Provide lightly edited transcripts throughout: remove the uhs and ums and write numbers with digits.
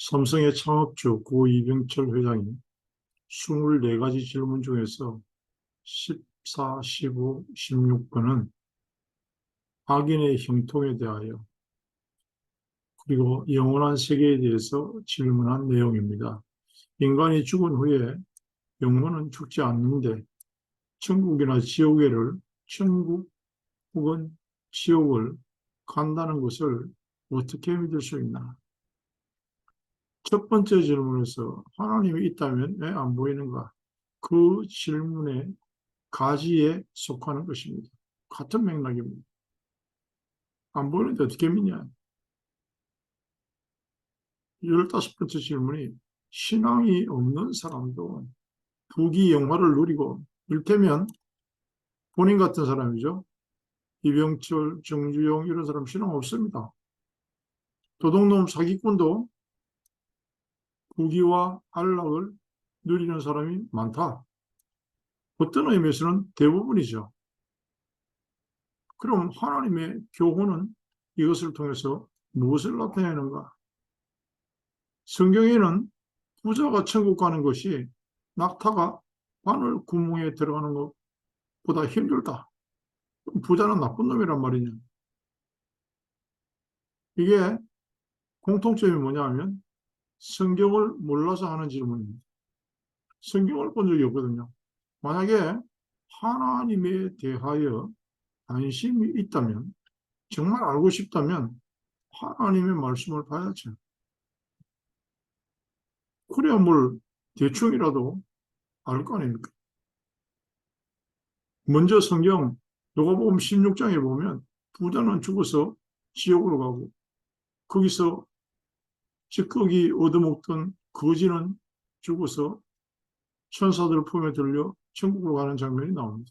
삼성의 창업주 고 이병철 회장이 24가지 질문 중에서 14, 15, 16번은 악인의 형통에 대하여 그리고 영원한 세계에 대해서 질문한 내용입니다. 인간이 죽은 후에 영혼은 죽지 않는데 천국이나 천국 혹은 지옥을 간다는 것을 어떻게 믿을 수 있나? 첫 번째 질문에서 하나님이 있다면 왜 안 보이는가? 그 질문의 가지에 속하는 것입니다. 같은 맥락입니다. 안 보이는데 어떻게 믿냐? 15번째 질문이 신앙이 없는 사람도 부귀 영화를 누리고 이를테면 본인 같은 사람이죠. 이병철, 정주영 이런 사람 신앙 없습니다. 도둑놈 사기꾼도 부귀와 안락을 누리는 사람이 많다. 어떤 의미에서는 대부분이죠. 그럼 하나님의 교훈은 이것을 통해서 무엇을 나타내는가? 성경에는 부자가 천국 가는 것이 낙타가 바늘 구멍에 들어가는 것보다 힘들다. 부자는 나쁜 놈이란 말이냐. 이게 공통점이 뭐냐면 성경을 몰라서 하는 질문입니다. 성경을 본 적이 없거든요. 만약에 하나님에 대하여 관심이 있다면, 정말 알고 싶다면 하나님의 말씀을 봐야죠. 그래야 뭘 대충이라도 알 거 아닙니까? 먼저 성경 요가복음 16장에 보면 부자는 죽어서 지옥으로 가고 거기서 찌꺼기 얻어먹던 거지는 죽어서 천사들 품에 들려 천국으로 가는 장면이 나옵니다.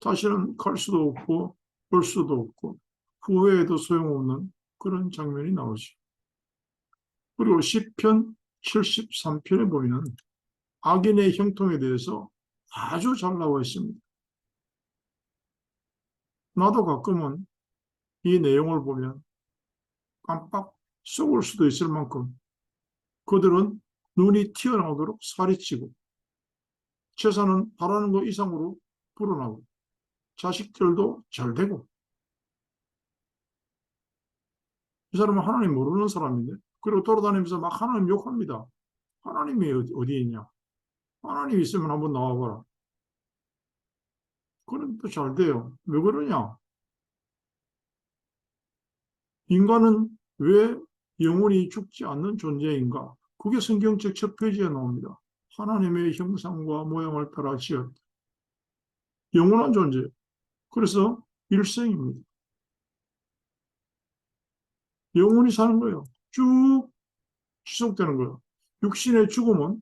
다시는 갈 수도 없고 볼 수도 없고 후회해도 소용없는 그런 장면이 나오죠. 그리고 시편 73편에 보이는 악인의 형통에 대해서 아주 잘 나와 있습니다. 나도 가끔은 이 내용을 보면 깜빡 속을 수도 있을 만큼 그들은 눈이 튀어나오도록 살이 찌고 재산은 바라는 것 이상으로 불어나고 자식들도 잘 되고 이 사람은 하나님 모르는 사람인데 그리고 돌아다니면서 막 하나님 욕합니다. 하나님이 어디 있냐? 하나님 있으면 한번 나와봐라. 그럼 또 잘 돼요. 왜 그러냐? 인간은 왜 영원히 죽지 않는 존재인가? 그게 성경책 첫 페이지에 나옵니다. 하나님의 형상과 모양을 따라 지었다. 영원한 존재. 그래서 일생입니다. 영원히 사는 거예요. 쭉 지속되는 거예요. 육신의 죽음은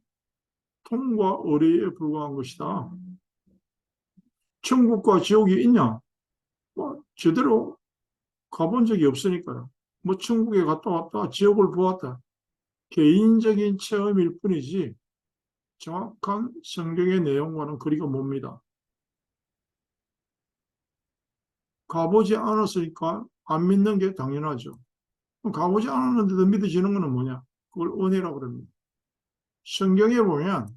통과 어뢰에 불과한 것이다. 천국과 지옥이 있냐? 뭐 제대로 가본 적이 없으니까요. 뭐 천국에 갔다 왔다, 지옥을 보았다. 개인적인 체험일 뿐이지 정확한 성경의 내용과는 거리가 멉니다. 가보지 않았으니까 안 믿는 게 당연하죠. 가보지 않았는데도 믿어지는 것은 뭐냐? 그걸 은혜라고 그럽니다. 성경에 보면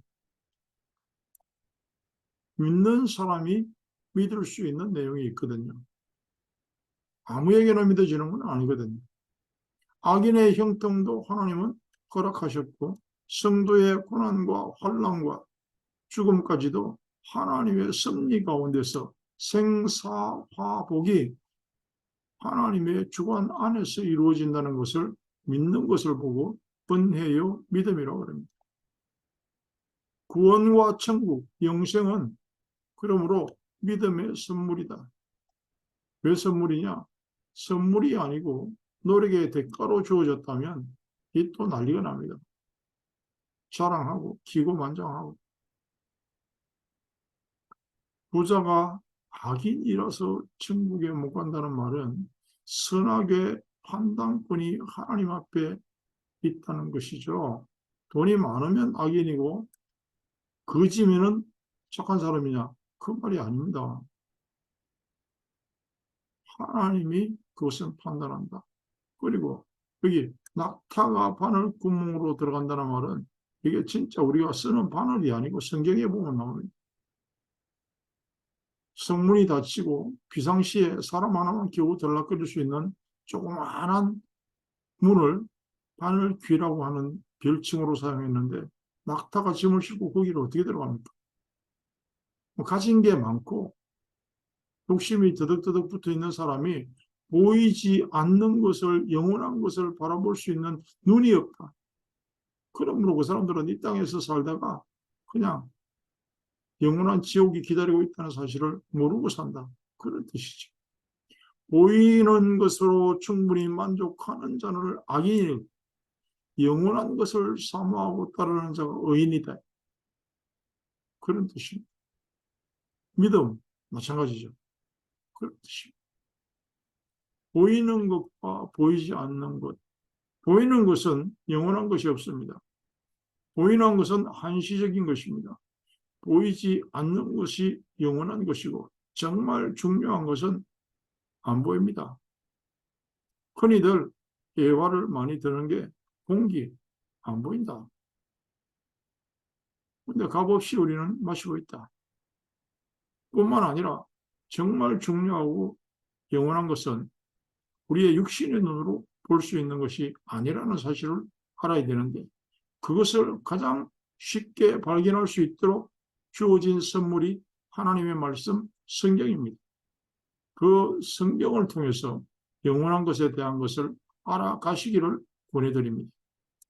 믿는 사람이 믿을 수 있는 내용이 있거든요. 아무에게나 믿어지는 건 아니거든요. 악인의 형통도 하나님은 허락하셨고 성도의 고난과 환난과 죽음까지도 하나님의 섭리 가운데서 생사화복이 하나님의 주관 안에서 이루어진다는 것을 믿는 것을 보고 번해요 믿음이라고 합니다. 구원과 천국, 영생은 그러므로 믿음의 선물이다. 왜 선물이냐? 선물이 아니고 노력의 대가로 주어졌다면 이 또 난리가 납니다. 자랑하고 기고만장하고 부자가 악인이라서 천국에 못 간다는 말은 선악의 판단권이 하나님 앞에 있다는 것이죠. 돈이 많으면 악인이고 거지면은 착한 사람이냐? 그 말이 아닙니다. 하나님이 그것을 판단한다. 그리고 여기 낙타가 바늘 구멍으로 들어간다는 말은 이게 진짜 우리가 쓰는 바늘이 아니고 성경에 보면 나옵니다. 성문이 닫히고 비상시에 사람 하나만 겨우 들락거릴 수 있는 조그마한 문을 바늘귀라고 하는 별칭으로 사용했는데 낙타가 짐을 싣고 거기를 어떻게 들어갑니까? 뭐 가진 게 많고 욕심이 더덕더덕 붙어 있는 사람이 보이지 않는 것을, 영원한 것을 바라볼 수 있는 눈이 없다. 그러므로 그 사람들은 이 땅에서 살다가 그냥 영원한 지옥이 기다리고 있다는 사실을 모르고 산다. 그런 뜻이죠. 보이는 것으로 충분히 만족하는 자는 악인이, 영원한 것을 사모하고 따르는 자가 의인이다. 그런 뜻입니다. 믿음, 마찬가지죠. 그런 뜻입니다. 보이는 것과 보이지 않는 것. 보이는 것은 영원한 것이 없습니다. 보이는 것은 한시적인 것입니다. 보이지 않는 것이 영원한 것이고 정말 중요한 것은 안 보입니다. 흔히들 예화를 많이 드는 게 공기, 안 보인다. 근데 값없이 우리는 마시고 있다. 뿐만 아니라 정말 중요하고 영원한 것은 우리의 육신의 눈으로 볼 수 있는 것이 아니라는 사실을 알아야 되는데 그것을 가장 쉽게 발견할 수 있도록 주어진 선물이 하나님의 말씀, 성경입니다. 그 성경을 통해서 영원한 것에 대한 것을 알아가시기를 권해드립니다.